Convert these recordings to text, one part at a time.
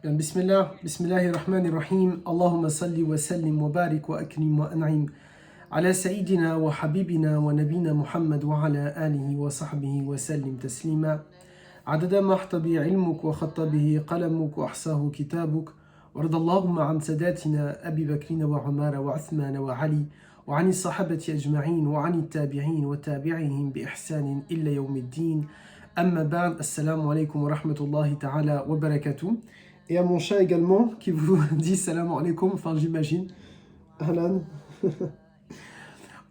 Bismillahirrahmanirrahim. Allahumma salli wa sallim wa barik wa akrim wa an'im ala sayyidina wa habibina wa nabina Muhammad wa ala alihi wa sahbihi wa sallim taslima. عدد ما احتبي علمك وخط به قلمك وأحصاه كتابك وارض اللهم عن ساداتنا أبي بكر وعمر وعثمان وعلي وعن الصحابة أجمعين وعن التابعين وتابعيهم بإحسان إلى يوم الدين. Amma ba'd, assalamu alaikum wa rahmatullahi ta'ala wa barakatuh. Et à mon chat également, qui vous dit salam alaikum, enfin j'imagine. Ahlan.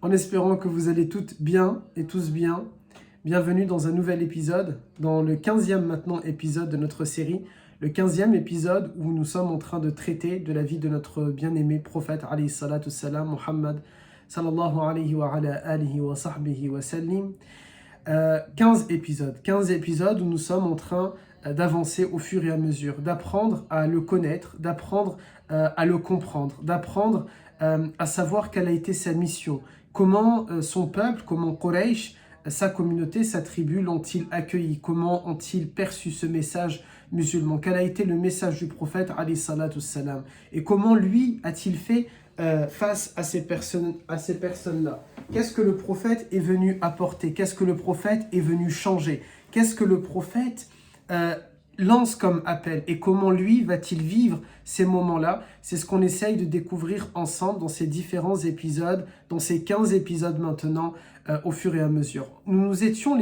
En espérant que vous allez toutes bien et tous bien. Bienvenue dans un nouvel épisode, dans le 15e maintenant épisode de notre série. Le 15e épisode où nous sommes en train de traiter de la vie de notre bien-aimé prophète, alayhi salatu salam, Muhammad, sallallahu alayhi wa ala alihi wa sahbihi wa sallim. 15 épisodes où nous sommes en train d'avancer au fur et à mesure, d'apprendre à le connaître, d'apprendre à le comprendre, d'apprendre à savoir quelle a été sa mission, comment son peuple, comment Quraysh, sa communauté, sa tribu l'ont-ils accueilli, comment ont-ils perçu ce message musulman, quel a été le message du prophète alayhi salatu salam, et comment lui a-t-il fait face à ces personnes-là. Qu'est-ce que le prophète est venu apporter? Qu'est-ce que le prophète est venu changer? Qu'est-ce que le prophète lance comme appel? Et comment lui va-t-il vivre ces moments-là? C'est ce qu'on essaye de découvrir ensemble dans ces différents épisodes, dans ces 15 épisodes maintenant, au fur et à mesure. Nous nous étions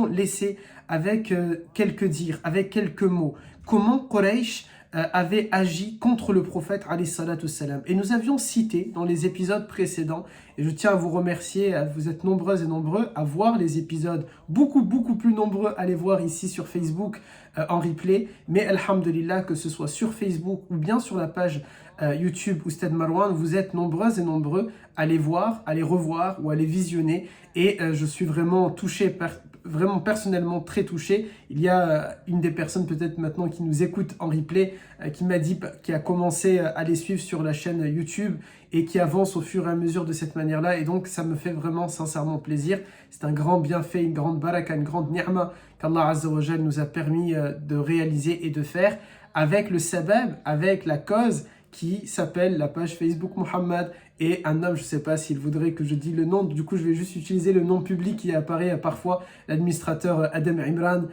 laissés avec quelques dires, avec quelques mots. Comment Quraysh avait agi contre le prophète alayhi salatu salam. Et nous avions cité dans les épisodes précédents, et je tiens à vous remercier, vous êtes nombreuses et nombreux à voir les épisodes, beaucoup plus nombreux à les voir ici sur Facebook en replay, mais alhamdulillah, que ce soit sur Facebook ou bien sur la page YouTube Oustad Marwan, vous êtes nombreuses et nombreux à les voir, à les revoir ou à les visionner, et je suis vraiment touché vraiment personnellement très touché. Il y a une des personnes peut-être maintenant qui nous écoute en replay qui m'a dit, qui a commencé à les suivre sur la chaîne YouTube et qui avance au fur et à mesure de cette manière-là, et donc ça me fait vraiment sincèrement plaisir. C'est un grand bienfait, une grande baraka, une grande ni'ma qu'Allah Azza wa Jal nous a permis de réaliser et de faire avec le sabab, avec la cause qui s'appelle la page Facebook Muhammad. Et un homme, je ne sais pas s'il voudrait que je dise le nom, du coup je vais juste utiliser le nom public qui apparaît parfois, l'administrateur Adam Imran,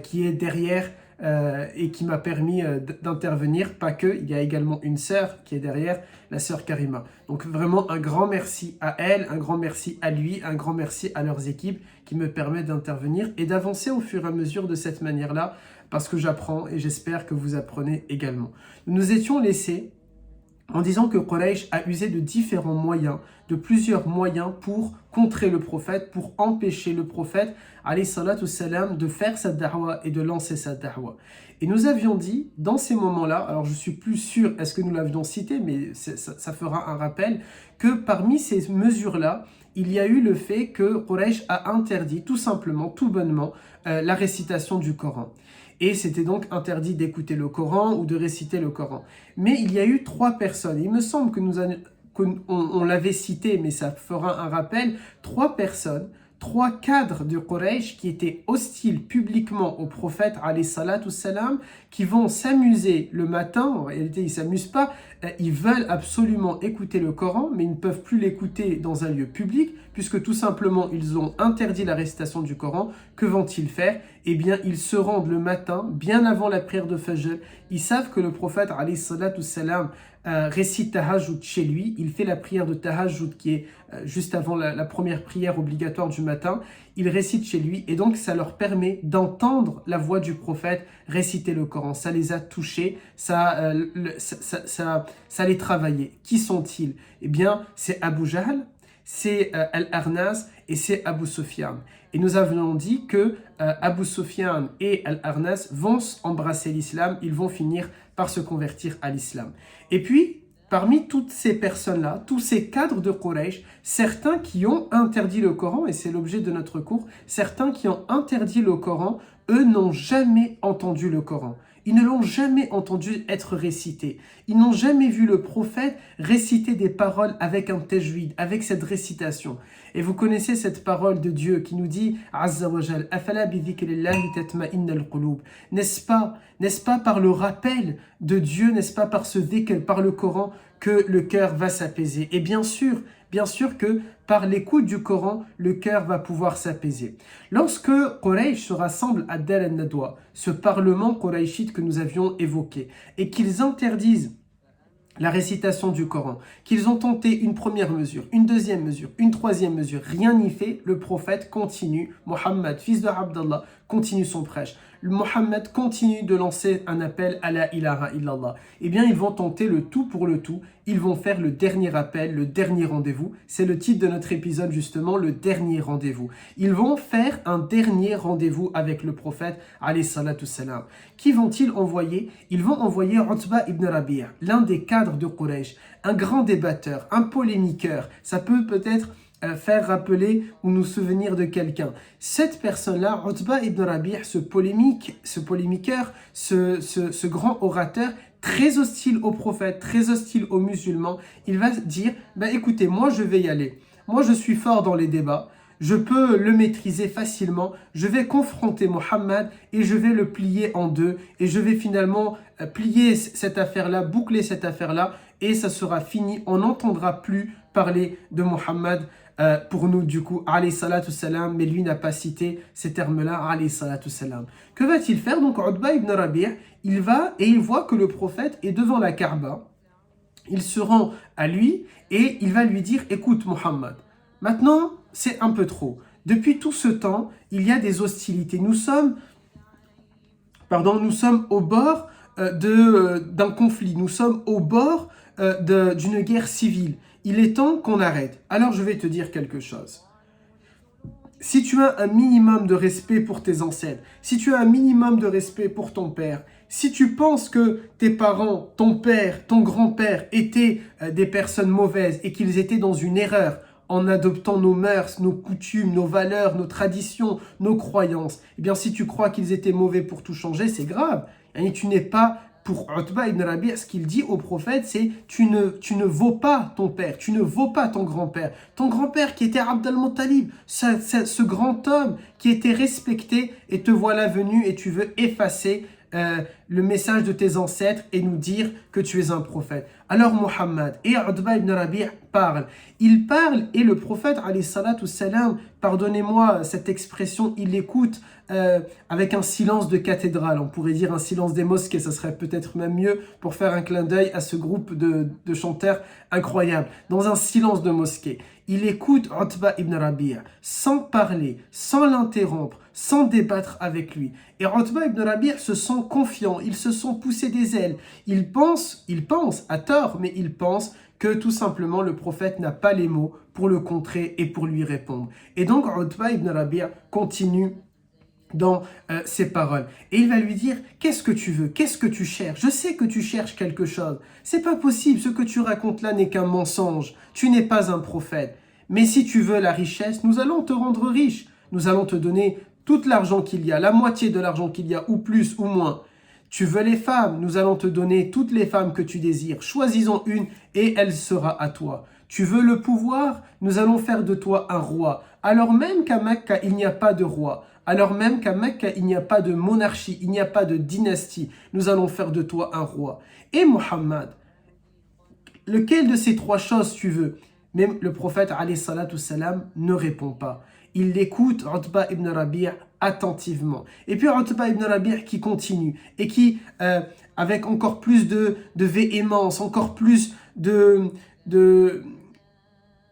qui est derrière et qui m'a permis d'intervenir. Pas que, il y a également une sœur qui est derrière, la sœur Karima. Donc vraiment un grand merci à elle, un grand merci à lui, un grand merci à leurs équipes qui me permettent d'intervenir et d'avancer au fur et à mesure de cette manière-là, parce que j'apprends et j'espère que vous apprenez également. Nous nous étions laissés en disant que Quraysh a usé de différents moyens, de plusieurs moyens pour contrer le prophète, pour empêcher le prophète, alayhi salatu salam, de faire sa da'wa et de lancer sa da'wa. Et nous avions dit, dans ces moments-là, alors je suis plus sûr, est-ce que nous l'avions cité, mais ça fera un rappel, que parmi ces mesures-là, il y a eu le fait que Quraysh a interdit, tout simplement, tout bonnement, la récitation du Coran. Et c'était donc interdit d'écouter le Coran ou de réciter le Coran. Mais il y a eu 3 personnes. Il me semble que on l'avait cité, mais ça fera un rappel. 3 personnes, 3 cadres de Quraysh qui étaient hostiles publiquement au prophète, alayhi salatu salam, qui vont s'amuser le matin. En réalité, ils ne s'amusent pas. Ils veulent absolument écouter le Coran, mais ils ne peuvent plus l'écouter dans un lieu public, puisque tout simplement, ils ont interdit la récitation du Coran. Que vont-ils faire? Eh bien, ils se rendent le matin, bien avant la prière de Fajr. Ils savent que le prophète, alayhi salatu salam, récite Tahajjud chez lui. Il fait la prière de Tahajjud qui est juste avant la première prière obligatoire du matin. Il récite chez lui, et donc ça leur permet d'entendre la voix du prophète réciter le Coran. Ça les a touchés, ça les travaillait. Qui sont-ils? Eh bien, c'est Abu Jahl, c'est Al-Arnas et c'est Abu Sufyan. Et nous avions dit que Abu Sufyan et Al-Arnas vont embrasser l'islam, ils vont finir par se convertir à l'islam. Et puis, parmi toutes ces personnes-là, tous ces cadres de Quraysh, certains qui ont interdit le Coran, et c'est l'objet de notre cours, certains qui ont interdit le Coran, eux n'ont jamais entendu le Coran. Ils ne l'ont jamais entendu être récité. Ils n'ont jamais vu le prophète réciter des paroles avec un tajwid, avec cette récitation. Et vous connaissez cette parole de Dieu qui nous dit Azza wa Jal, Afala bi dhikrillahi tatma'innal qulub. N'est-ce pas par le rappel de Dieu, n'est-ce pas par ce dhikr, par le Coran, que le cœur va s'apaiser? Et bien sûr que par l'écoute du Coran, le cœur va pouvoir s'apaiser. Lorsque Quraysh se rassemble à Dar al-Nadwa, ce parlement qurayshite que nous avions évoqué, et qu'ils interdisent la récitation du Coran, qu'ils ont tenté une première mesure, une deuxième mesure, une troisième mesure, rien n'y fait, le prophète continue, Mohammed, fils de Abdallah, continue son prêche. Mohammed continue de lancer un appel à la ilaha illallah. Eh bien, ils vont tenter le tout pour le tout, ils vont faire le dernier appel, le dernier rendez-vous. C'est le titre de notre épisode justement, le dernier rendez-vous. Ils vont faire un dernier rendez-vous avec le prophète, alayhi salatu salam. Qui vont-ils envoyer? Ils vont envoyer Utba ibn Rabi', l'un des cadres de Quraysh, un grand débatteur, un polémiqueur. Ça peut peut-être faire rappeler ou nous souvenir de quelqu'un. Cette personne-là, Utba ibn Rabi', ce polémiqueur, ce grand orateur, très hostile aux prophètes, très hostile aux musulmans, il va dire, écoutez, moi je vais y aller. Moi je suis fort dans les débats, je peux le maîtriser facilement, je vais confronter Mohammed et je vais le plier en deux et je vais finalement plier cette affaire-là, boucler cette affaire-là et ça sera fini. On n'entendra plus parler de Mohammed pour nous du coup, alayhi salatu salam, mais lui n'a pas cité ces termes-là, alayhi salatu salam. Que va-t-il faire? Donc Utba ibn Rabi', il va et il voit que le prophète est devant la Kaaba. Il se rend à lui et il va lui dire, écoute Mohammed, maintenant c'est un peu trop. Depuis tout ce temps, il y a des hostilités. Nous sommes au bord d'un conflit. Nous sommes au bord d'une guerre civile. Il est temps qu'on arrête. Alors je vais te dire quelque chose. Si tu as un minimum de respect pour tes ancêtres, si tu as un minimum de respect pour ton père, si tu penses que tes parents, ton père, ton grand-père étaient des personnes mauvaises et qu'ils étaient dans une erreur en adoptant nos mœurs, nos coutumes, nos valeurs, nos traditions, nos croyances, eh bien si tu crois qu'ils étaient mauvais pour tout changer, c'est grave. Et tu n'es pas... Pour Utba ibn Rabi', ce qu'il dit au prophète, c'est tu ne vaux pas ton père, tu ne vaux pas ton grand-père. Ton grand-père qui était Abd al-Muttalib, ce grand homme qui était respecté, et te voilà venu et tu veux effacer le message de tes ancêtres et nous dire que tu es un prophète. Alors Muhammad et Utba ibn Rabi' parlent. Ils parlent et le prophète, alayhi salatu salam, pardonnez-moi cette expression, il écoute avec un silence de cathédrale. On pourrait dire un silence des mosquées, ça serait peut-être même mieux pour faire un clin d'œil à ce groupe de chanteurs incroyables. Dans un silence de mosquée, il écoute Utba ibn Rabi' sans parler, sans l'interrompre, sans débattre avec lui. Et Utba ibn Rabi' se sent confiant, ils se sont poussés des ailes. Il pense, à tort, mais il pense que tout simplement le prophète n'a pas les mots pour le contrer et pour lui répondre. Et donc Utba ibn Rabi' continue dans ses paroles. Et il va lui dire, qu'est-ce que tu veux? Qu'est-ce que tu cherches? Je sais que tu cherches quelque chose. C'est pas possible, ce que tu racontes là n'est qu'un mensonge. Tu n'es pas un prophète. Mais si tu veux la richesse, nous allons te rendre riche. Nous allons te donner tout l'argent qu'il y a, la moitié de l'argent qu'il y a, ou plus ou moins. Tu veux les femmes, nous allons te donner toutes les femmes que tu désires. Choisis-en une et elle sera à toi. Tu veux le pouvoir, nous allons faire de toi un roi. Alors même qu'à Mecca, il n'y a pas de roi. Alors même qu'à Mecca, il n'y a pas de monarchie, il n'y a pas de dynastie. Nous allons faire de toi un roi. Et Muhammad, lequel de ces trois choses tu veux? Même le prophète, alayhi salatu salam, ne répond pas. Il écoute Utba ibn Rabi' attentivement. Et puis Utba ibn Rabi' qui continue et qui, avec encore plus de véhémence, encore plus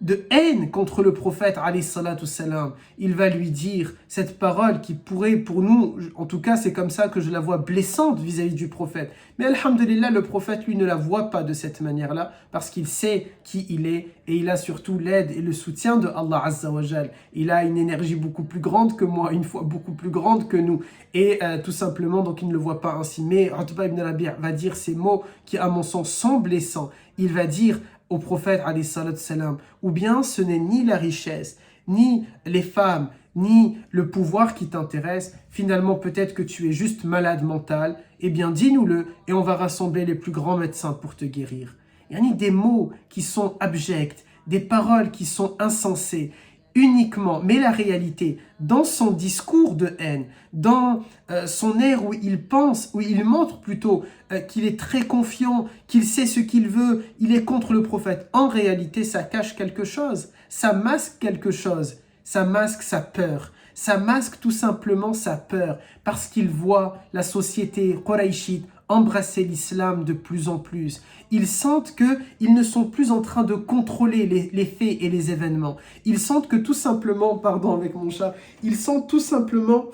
de haine contre le prophète, alayhi salatu salam, il va lui dire cette parole qui pourrait, pour nous, en tout cas c'est comme ça que je la vois, blessante vis-à-vis du prophète. Mais alhamdulillah, le prophète lui ne la voit pas de cette manière-là parce qu'il sait qui il est et il a surtout l'aide et le soutien de Allah Azza wa Jal. Il a une énergie beaucoup plus grande que moi, une fois beaucoup plus grande que nous. Et tout simplement, donc il ne le voit pas ainsi. Mais Utba ibn Rabi' va dire ces mots qui, à mon sens, sont blessants. Il va dire au prophète, alayhi salatu salam, ou bien ce n'est ni la richesse, ni les femmes, ni le pouvoir qui t'intéresse, finalement peut-être que tu es juste malade mental, eh bien dis-nous-le et on va rassembler les plus grands médecins pour te guérir. Il y a des mots qui sont abjects, des paroles qui sont insensées. uniquement, mais la réalité, dans son discours de haine, dans son air où il pense, où il montre plutôt qu'il est très confiant, qu'il sait ce qu'il veut, il est contre le prophète. En réalité, ça cache quelque chose, ça masque quelque chose, ça masque sa peur. Ça masque tout simplement sa peur parce qu'il voit la société quraïchite embrasser l'islam de plus en plus. Ils sentent qu'ils ne sont plus en train de contrôler les faits et les événements. Ils sentent que tout simplement, pardon avec mon chat, ils sentent tout simplement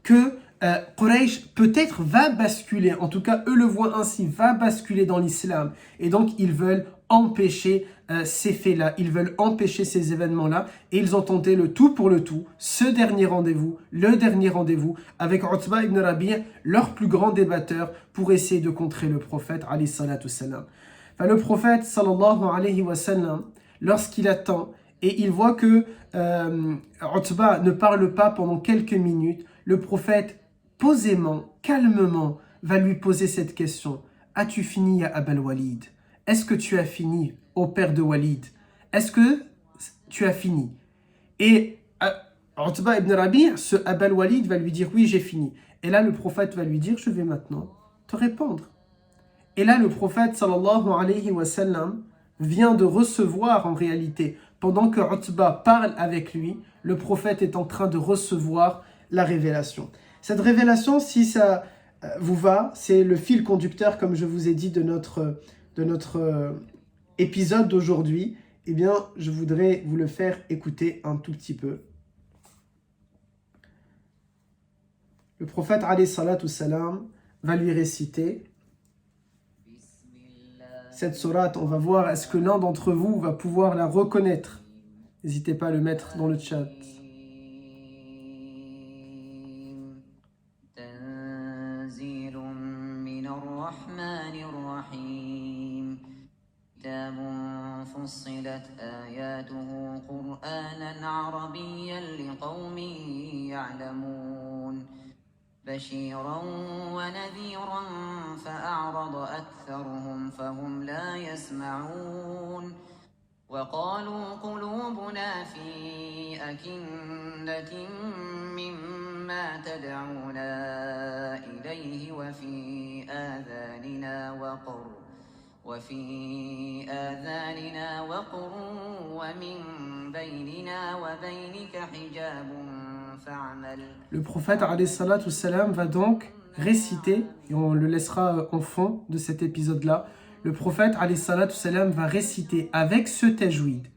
que Quraysh peut-être va basculer, en tout cas eux le voient ainsi, va basculer dans l'islam. Et donc ils veulent empêcher ces faits-là, ils veulent empêcher ces événements-là. Et ils ont tenté le tout pour le tout, ce dernier rendez-vous, le dernier rendez-vous avec Utba ibn Rabi', leur plus grand débatteur, pour essayer de contrer le prophète alayhi salatu salam. Enfin, le prophète sallallahu alayhi wa sallam, lorsqu'il attend et il voit que Utba ne parle pas pendant quelques minutes, le prophète posément, calmement, va lui poser cette question. As-tu fini, ya Abal Walid? Est-ce que tu as fini, ô père de Walid? Est-ce que tu as fini? Et Utba ibn Rabi', ce Abal Walid va lui dire, oui, j'ai fini. Et là, le prophète va lui dire, je vais maintenant te répondre. Et là, le prophète, sallallahu alayhi wa sallam, vient de recevoir en réalité, pendant que Utba parle avec lui, le prophète est en train de recevoir la révélation. Cette révélation, si ça vous va, c'est le fil conducteur, comme je vous ai dit, de notre épisode d'aujourd'hui. Eh bien, je voudrais vous le faire écouter un tout petit peu. Le prophète, alayhi salatu salam, va lui réciter cette sourate. On va voir, est-ce que l'un d'entre vous va pouvoir la reconnaître? N'hésitez pas à le mettre dans le chat. فصلت آياته قرآنا عربيا لقوم يعلمون بشيرا ونذيرا فأعرض أكثرهم فهم لا يسمعون وقالوا قلوبنا في أكنة مما تدعونا إليه وفي آذاننا وقر ومن بيننا وبينك حجاب فاعمل. Le prophète alayhi salatu salam va donc réciter, et on le laissera en fond de cet épisode-là, le prophète alayhi salatu salam va réciter avec ce tajwid,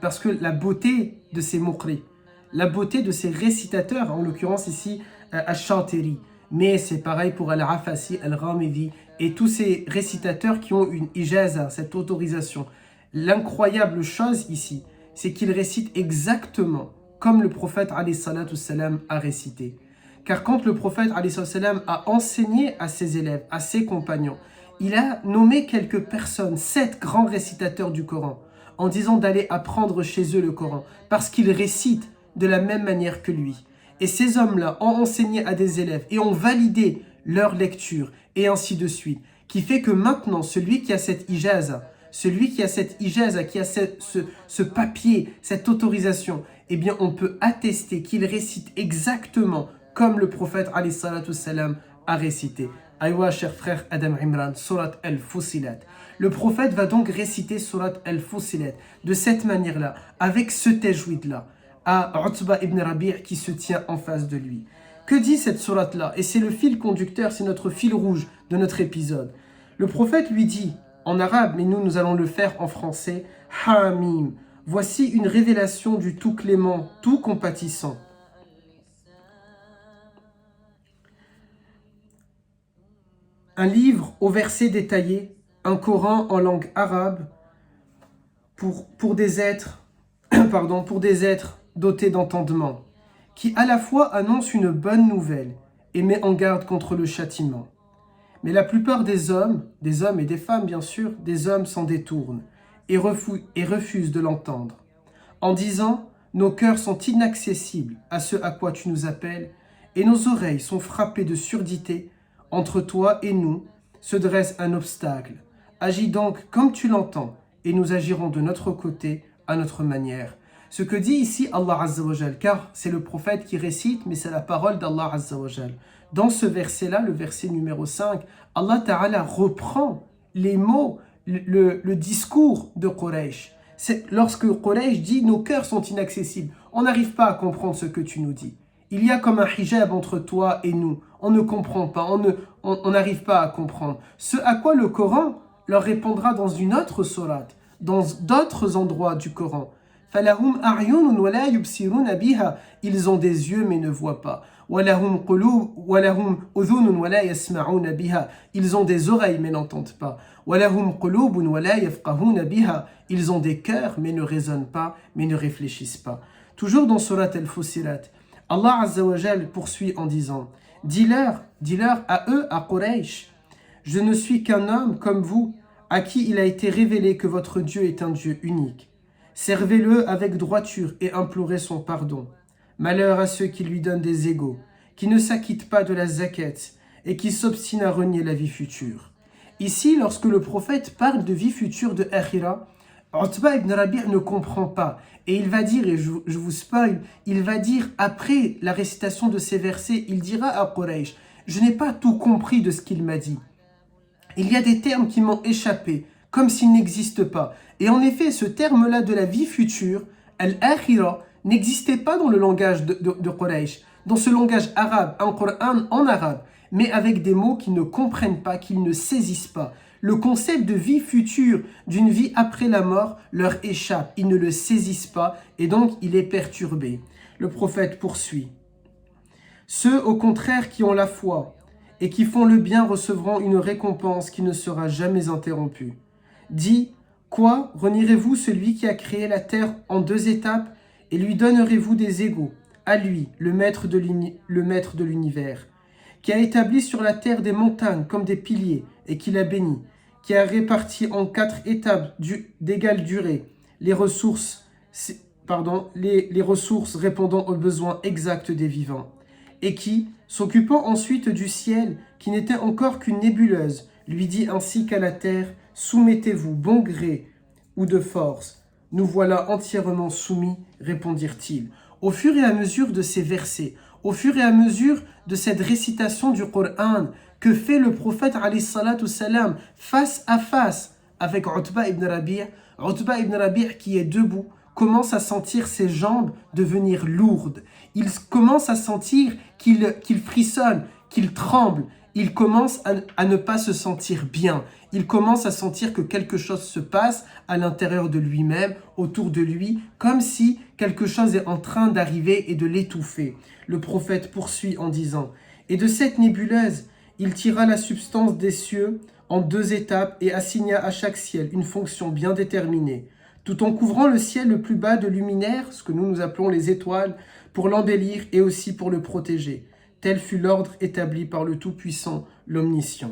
parce que la beauté de ces muqri, la beauté de ces récitateurs, en l'occurrence ici Ash-Shatiri, mais c'est pareil pour Al-Afasi, Al-Ghamidi et tous ces récitateurs qui ont une ijaza, cette autorisation. L'incroyable chose ici, c'est qu'ils récitent exactement comme le prophète alayhi salatu salam a récité. Car quand le prophète alayhi salatu salam a enseigné à ses élèves, à ses compagnons, il a nommé quelques personnes, 7 grands récitateurs du Coran, en disant d'aller apprendre chez eux le Coran, parce qu'ils récitent de la même manière que lui. Et ces hommes-là ont enseigné à des élèves et ont validé leur lecture, et ainsi de suite. Qui fait que maintenant, celui qui a cette ijaza, qui a ce papier, cette autorisation, eh bien on peut attester qu'il récite exactement comme le prophète alayhi salatu salam a récité. Aïwa, cher frère Adam Imran, Surat Al-Fussilat. Le prophète va donc réciter Surat Al-Fussilat de cette manière-là, avec ce tajwid-là, à Utba ibn Rabi' qui se tient en face de lui. Que dit cette sourate-là? Et c'est le fil conducteur, c'est notre fil rouge de notre épisode. Le prophète lui dit, en arabe, mais nous allons le faire en français, Hamim, voici une révélation du tout clément, tout compatissant. Un livre aux versets détaillés, un Coran en langue arabe pour des êtres dotés d'entendement, qui à la fois annonce une bonne nouvelle et met en garde contre le châtiment. Mais la plupart des hommes et des femmes bien sûr, des hommes s'en détournent et refusent de l'entendre, en disant « Nos cœurs sont inaccessibles à ce à quoi tu nous appelles, et nos oreilles sont frappées de surdité. Entre toi et nous se dresse un obstacle. Agis donc comme tu l'entends, et nous agirons de notre côté à notre manière. Ce que dit ici Allah Azza wa Jal, car c'est le prophète qui récite, mais c'est la parole d'Allah Azza wa Jal. Dans ce verset-là, le verset numéro 5, Allah Ta'ala reprend les mots, le discours de Quraysh. C'est lorsque Quraysh dit « Nos cœurs sont inaccessibles, on n'arrive pas à comprendre ce que tu nous dis. Il y a comme un hijab entre toi et nous, on ne comprend pas, on n'arrive pas à comprendre. » Ce à quoi le Coran leur répondra dans une autre sourate, dans d'autres endroits du Coran. فَلَهُمْ أَعْيُنٌ وَلَا يُبْصِرُونَ بِهَا. Ils ont des yeux mais ne voient pas. وَلَهُمْ قُلُوبٌ وَلَهُمْ أُذُنٌ وَلَا يَسْمَعُونَ بِهَا. Ils ont des oreilles mais n'entendent pas. وَلَهُمْ قُلُوبٌ وَلَا يَفْقَهُونَ بِهَا. Ils ont des cœurs mais ne raisonnent pas, mais ne réfléchissent pas. Toujours dans Surat Al-Fussilat, Allah Azza wa Jal poursuit en disant « Dis-leur à eux, à Quraysh, je ne suis qu'un homme comme vous, à qui il a été révélé que votre Dieu est un Dieu unique. Servez-le avec droiture et implorez son pardon. Malheur à ceux qui lui donnent des égaux, qui ne s'acquittent pas de la zakat et qui s'obstinent à renier la vie future. » Ici, lorsque le prophète parle de vie future de Akhira, Utba ibn Rabi' ne comprend pas. Et il va dire, et je vous spoil, il va dire, après la récitation de ces versets, il dira à Quraysh, je n'ai pas tout compris de ce qu'il m'a dit. Il y a des termes qui m'ont échappé, comme s'ils n'existent pas. Et en effet, ce terme-là de la vie future, al-akhira, n'existait pas dans le langage de Quraysh, dans ce langage arabe, un Coran en arabe, mais avec des mots qu'ils ne comprennent pas, qu'ils ne saisissent pas. Le concept de vie future, d'une vie après la mort, leur échappe. Ils ne le saisissent pas et donc il est perturbé. Le prophète poursuit. Ceux au contraire qui ont la foi et qui font le bien recevront une récompense qui ne sera jamais interrompue. Dit, quoi, renierez-vous celui qui a créé la terre en 2 étapes et lui donnerez-vous des égaux, à lui, le maître de l'univers, qui a établi sur la terre des montagnes comme des piliers et qui l'a béni, qui a réparti en 4 étapes d'égale durée les ressources répondant aux besoins exacts des vivants, et qui, s'occupant ensuite du ciel, qui n'était encore qu'une nébuleuse, lui dit ainsi qu'à la terre, soumettez-vous bon gré ou de force. Nous voilà entièrement soumis, répondirent-ils. Au fur et à mesure de ces versets, au fur et à mesure de cette récitation du Coran, que fait le prophète alayhi salatu salam face à face avec Utba ibn Rabi', Utba ibn Rabi' qui est debout, commence à sentir ses jambes devenir lourdes. Il commence à sentir qu'il frissonne, qu'il tremble. Il commence à ne pas se sentir bien. Il commence à sentir que quelque chose se passe à l'intérieur de lui-même, autour de lui, comme si quelque chose est en train d'arriver et de l'étouffer. Le prophète poursuit en disant « Et de cette nébuleuse, il tira la substance des cieux en 2 étapes et assigna à chaque ciel une fonction bien déterminée, tout en couvrant le ciel le plus bas de luminaires, ce que nous appelons les étoiles, pour l'embellir et aussi pour le protéger. Tel fut l'ordre établi par le Tout-Puissant, l'Omniscient.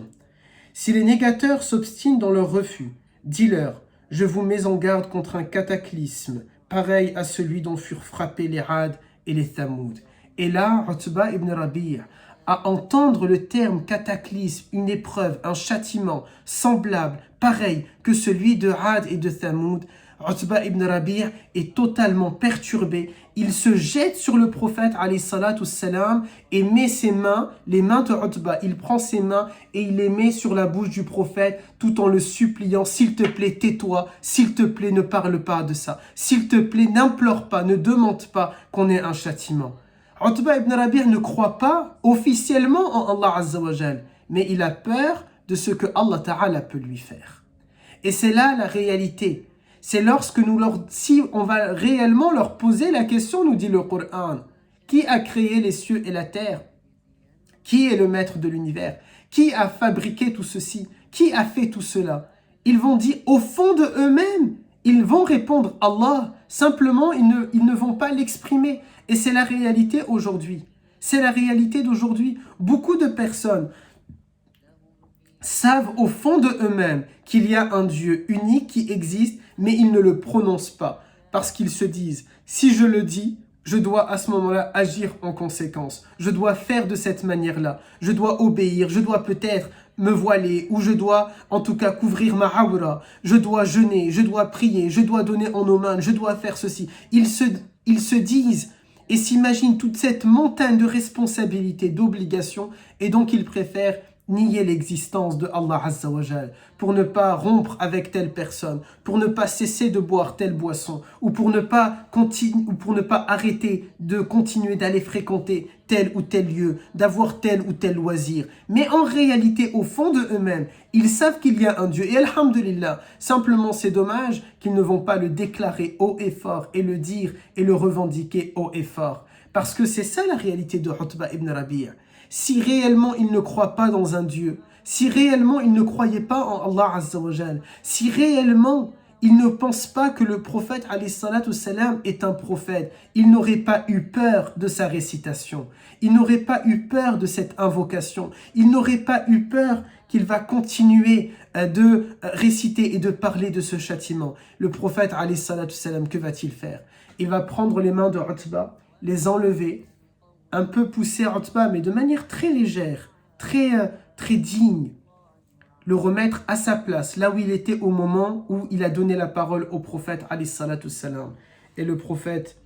Si les négateurs s'obstinent dans leur refus, dis-leur, je vous mets en garde contre un cataclysme, pareil à celui dont furent frappés les Had et les Thamoud. » Et là, Utba ibn Rabi', à entendre le terme cataclysme, une épreuve, un châtiment semblable, pareil que celui de Had et de Thamoud, Utba ibn Rabi' est totalement perturbé. Il se jette sur le prophète alayhi salatu salam et met ses mains, les mains de Utba, il prend ses mains et il les met sur la bouche du prophète tout en le suppliant, s'il te plaît, tais-toi, s'il te plaît, ne parle pas de ça, s'il te plaît, n'implore pas, ne demande pas qu'on ait un châtiment. Utba ibn Rabi' ne croit pas officiellement en Allah Azza wa Jal, mais il a peur de ce que Allah Ta'ala peut lui faire. Et c'est là la réalité. C'est lorsque si on va réellement leur poser la question, nous dit le Coran, qui a créé les cieux et la terre? Qui est le maître de l'univers? Qui a fabriqué tout ceci? Qui a fait tout cela? Ils vont dire au fond de eux-mêmes, ils vont répondre Allah. Simplement, ils ne vont pas l'exprimer. Et c'est la réalité aujourd'hui. C'est la réalité d'aujourd'hui. Beaucoup de personnes savent au fond de eux-mêmes qu'il y a un Dieu unique qui existe, mais ils ne le prononcent pas. Parce qu'ils se disent, si je le dis, je dois à ce moment-là agir en conséquence. Je dois faire de cette manière-là. Je dois obéir. Je dois peut-être me voiler ou je dois en tout cas couvrir ma awra. Je dois jeûner, je dois prier, je dois donner en aumône, je dois faire ceci. Ils se disent et s'imaginent toute cette montagne de responsabilités, d'obligations et donc ils préfèrent nier l'existence de Allah Azza wa Jal pour ne pas rompre avec telle personne, pour ne pas cesser de boire telle boisson ou pour ne pas arrêter de continuer d'aller fréquenter tel ou tel lieu, d'avoir tel ou tel loisir. Mais en réalité, au fond de eux-mêmes, ils savent qu'il y a un Dieu. Et alhamdulillah, simplement c'est dommage qu'ils ne vont pas le déclarer haut et fort et le dire et le revendiquer haut et fort. Parce que c'est ça la réalité de Utba ibn Rabi'. Si réellement ils ne croient pas dans un Dieu, si réellement ils ne croyaient pas en Allah Azza wa Jal, si réellement ils ne pensent pas que le prophète alayhi salatu salam est un prophète, ils n'auraient pas eu peur de sa récitation, ils n'auraient pas eu peur de cette invocation, ils n'auraient pas eu peur qu'il va continuer de réciter et de parler de ce châtiment. Le prophète alayhi salatu salam, que va-t-il faire? Il va prendre les mains de Utba, les enlever, un peu pousser Utba, mais de manière très légère, très digne, le remettre à sa place, là où il était au moment où il a donné la parole au prophète alayhi salatu salam. Et le prophète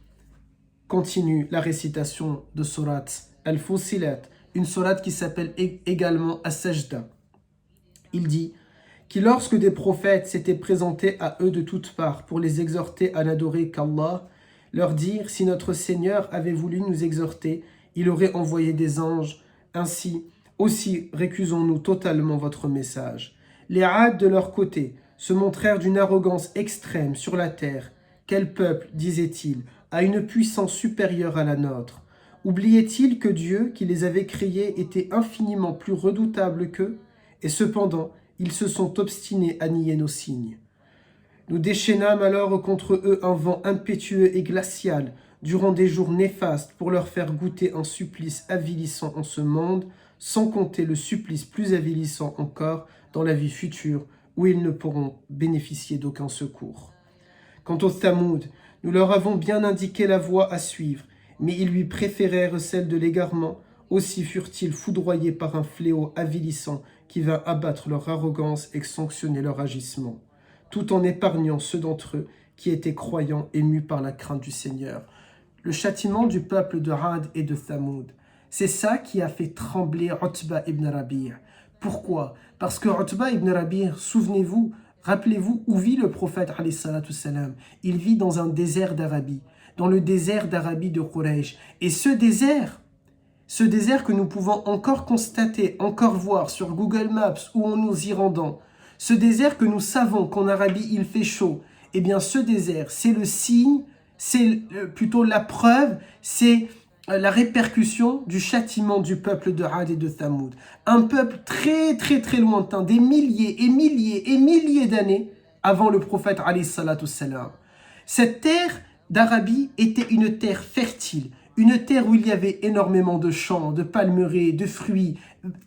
continue la récitation de surat Al-Fussilat, une sourate qui s'appelle également As-Sajda. Il dit que lorsque des prophètes s'étaient présentés à eux de toutes parts pour les exhorter à n'adorer qu'Allah, leur dire si notre Seigneur avait voulu nous exhorter, il aurait envoyé des anges. Ainsi, aussi récusons-nous totalement votre message. Les Aad de leur côté se montrèrent d'une arrogance extrême sur la terre. Quel peuple, disaient-ils, a une puissance supérieure à la nôtre? Oubliaient-ils que Dieu, qui les avait créés, était infiniment plus redoutable qu'eux? Et cependant, ils se sont obstinés à nier nos signes. Nous déchaînâmes alors contre eux un vent impétueux et glacial durant des jours néfastes pour leur faire goûter un supplice avilissant en ce monde, sans compter le supplice plus avilissant encore dans la vie future où ils ne pourront bénéficier d'aucun secours. Quant aux Thamoud, nous leur avons bien indiqué la voie à suivre, mais ils lui préférèrent celle de l'égarement. Aussi furent-ils foudroyés par un fléau avilissant qui vint abattre leur arrogance et sanctionner leur agissement, tout en épargnant ceux d'entre eux qui étaient croyants et mus par la crainte du Seigneur. Le châtiment du peuple de Had et de Thamoud, c'est ça qui a fait trembler Utba ibn Rabi'. Pourquoi? Parce que Utba ibn Rabi', souvenez-vous, rappelez-vous où vit le prophète alayhi salatu salam. Il vit dans un désert d'Arabie, dans le désert d'Arabie de Quraysh. Et ce désert que nous pouvons encore constater, encore voir sur Google Maps ou en nous y rendant, ce désert que nous savons qu'en Arabie il fait chaud, eh bien ce désert, c'est le signe, c'est plutôt la preuve, c'est la répercussion du châtiment du peuple de Had et de Thamoud. Un peuple très lointain, des milliers et milliers et milliers d'années avant le prophète alayhi salatu salam. Cette terre d'Arabie était une terre fertile, une terre où il y avait énormément de champs, de palmeraies, de fruits,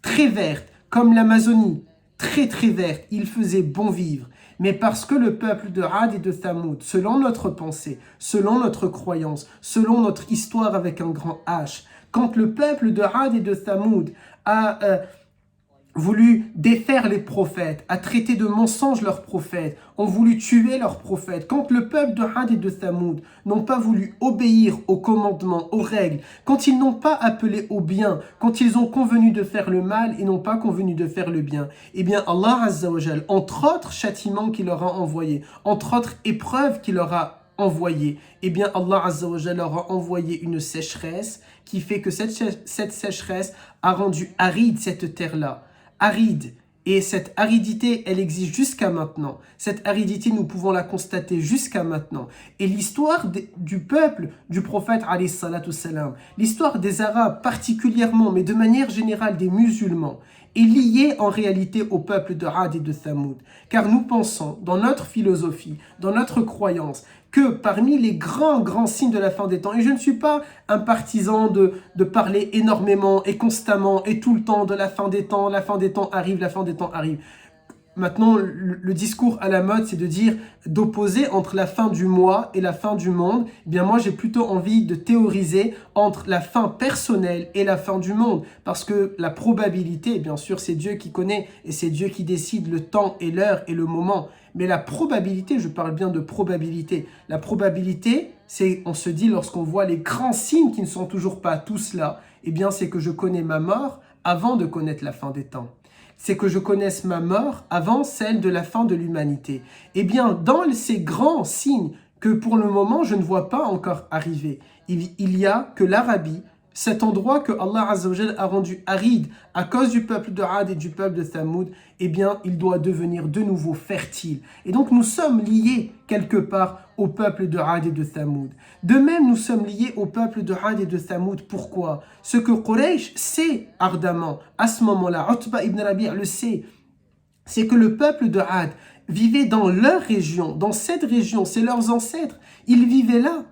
très vertes, comme l'Amazonie, très verte, il faisait bon vivre. Mais parce que le peuple de Had et de Thamoud, selon notre pensée, selon notre croyance, selon notre histoire avec un grand H, quand le peuple de Had et de Thamoud a voulu défaire les prophètes, a traité de mensonges leurs prophètes, ont voulu tuer leurs prophètes, quand le peuple de Had et de Thamoud n'ont pas voulu obéir aux commandements, aux règles, quand ils n'ont pas appelé au bien, quand ils ont convenu de faire le mal et n'ont pas convenu de faire le bien, eh bien Allah Azza wa Jal, entre autres châtiments qu'il leur a envoyés, entre autres épreuves qu'il leur a envoyées, eh bien Allah Azza wa Jal leur a envoyé une sécheresse qui fait que cette sécheresse a rendu aride cette terre-là. Aride. Et cette aridité, elle existe jusqu'à maintenant. Cette aridité, nous pouvons la constater jusqu'à maintenant. Et l'histoire du peuple du prophète, alayhi salatu salam, l'histoire des Arabes particulièrement, mais de manière générale des musulmans, est liée en réalité au peuple de Had et de Thamoud. Car nous pensons, dans notre philosophie, dans notre croyance, que parmi les grands signes de la fin des temps, et je ne suis pas un partisan de parler énormément et constamment et tout le temps de la fin des temps arrive, la fin des temps arrive. Maintenant, le discours à la mode, c'est de dire d'opposer entre la fin du mois et la fin du monde. Eh bien, moi, j'ai plutôt envie de théoriser entre la fin personnelle et la fin du monde. Parce que la probabilité, bien sûr, c'est Dieu qui connaît et c'est Dieu qui décide le temps et l'heure et le moment. Mais la probabilité, je parle bien de probabilité. La probabilité, c'est, on se dit, lorsqu'on voit les grands signes qui ne sont toujours pas tous là, eh bien, c'est que je connais ma mort avant de connaître la fin des temps. C'est que je connaisse ma mort avant celle de la fin de l'humanité. Eh bien, dans ces grands signes que pour le moment je ne vois pas encore arriver, il y a que l'Arabie, cet endroit que Allah Azza wa Jal a rendu aride à cause du peuple de Ad et du peuple de Thamoud, eh bien, il doit devenir de nouveau fertile. Et donc, nous sommes liés quelque part au peuple de Ad et de Thamoud. De même, nous sommes liés au peuple de Ad et de Thamoud. Pourquoi? Ce que Quraysh sait ardemment, à ce moment-là, Utba ibn Rabi' le sait, c'est que le peuple de Ad vivait dans leur région, dans cette région, c'est leurs ancêtres, ils vivaient là.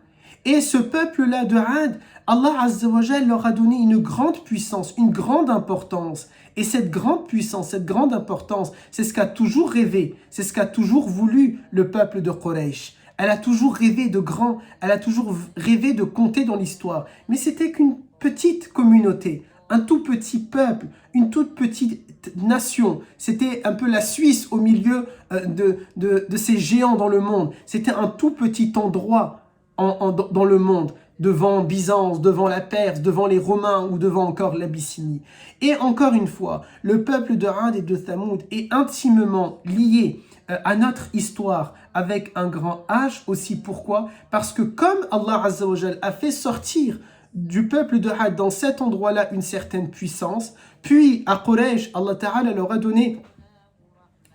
Et ce peuple-là de Ad, Allah Azza wa Jal leur a donné une grande puissance, une grande importance. Et cette grande puissance, cette grande importance, c'est ce qu'a toujours rêvé, c'est ce qu'a toujours voulu le peuple de Quraysh. Elle a toujours rêvé de grand, elle a toujours rêvé de compter dans l'histoire. Mais c'était qu'une petite communauté, un tout petit peuple, une toute petite nation. C'était un peu la Suisse au milieu de ces géants dans le monde. C'était un tout petit endroit dans le monde, devant Byzance, devant la Perse, devant les Romains ou devant encore l'Abyssinie. Et encore une fois, le peuple de Ad et de Thamoud est intimement lié à notre histoire avec un grand H aussi. Pourquoi? Parce que comme Allah Azza wa Jal a fait sortir du peuple de Had dans cet endroit-là une certaine puissance, puis à Quraysh, Allah Ta'ala leur a donné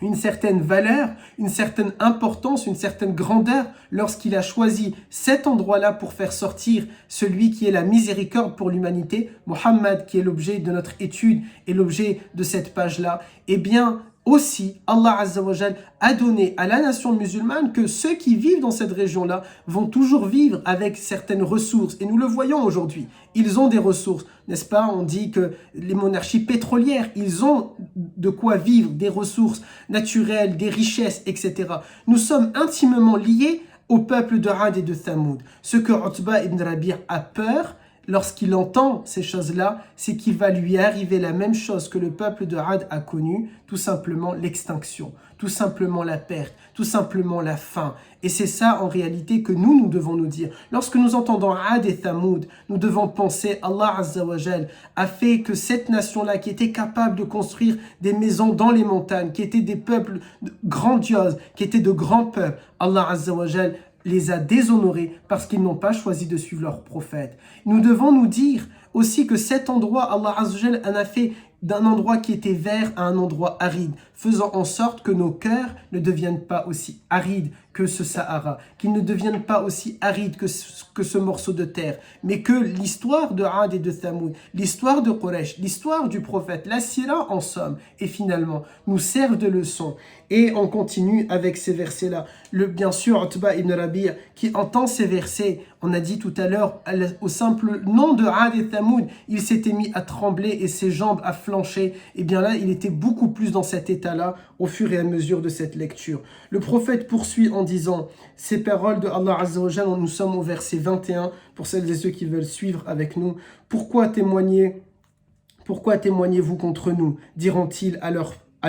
une certaine valeur, une certaine importance, une certaine grandeur lorsqu'il a choisi cet endroit-là pour faire sortir celui qui est la miséricorde pour l'humanité, Mohammed, qui est l'objet de notre étude et l'objet de cette page-là. Eh bien, aussi, Allah Azza wa Jal a donné à la nation musulmane que ceux qui vivent dans cette région-là vont toujours vivre avec certaines ressources. Et nous le voyons aujourd'hui. Ils ont des ressources, n'est-ce pas? On dit que les monarchies pétrolières, ils ont de quoi vivre, des ressources naturelles, des richesses, etc. Nous sommes intimement liés au peuple de Ad et de Thamoud. Ce que Utba ibn Rabi' a peur, lorsqu'il entend ces choses-là, c'est qu'il va lui arriver la même chose que le peuple de Ad a connu, tout simplement l'extinction, tout simplement la perte, tout simplement la faim. Et c'est ça en réalité que nous devons nous dire. Lorsque nous entendons Ad et Thamoud, nous devons penser Allah Azza wa Jal a fait que cette nation-là qui était capable de construire des maisons dans les montagnes, qui étaient des peuples grandioses, qui étaient de grands peuples, Allah Azza wa Jal les a déshonorés parce qu'ils n'ont pas choisi de suivre leur prophète. Nous devons nous dire aussi que cet endroit, Allah Azza wa Jal en a fait d'un endroit qui était vert à un endroit aride, faisant en sorte que nos cœurs ne deviennent pas aussi arides que ce Sahara, qu'ils ne deviennent pas aussi arides que ce morceau de terre, mais que l'histoire de Ad et de Thamoud, l'histoire de Quraysh, l'histoire du prophète, la sira en somme, et finalement, nous servent de leçon. Et on continue avec ces versets-là. Bien sûr, Utba ibn Rabi' qui entend ces versets, on a dit tout à l'heure, au simple nom de Ad et Thamoud, il s'était mis à trembler et ses jambes à flancher. Et bien là, il était beaucoup plus dans cet état-là au fur et à mesure de cette lecture. Le prophète poursuit en disant ces paroles de Allah Azza wa Jalla, nous sommes au verset 21, pour celles et ceux qui veulent suivre avec nous. Pourquoi témoignez-vous contre nous, diront-ils à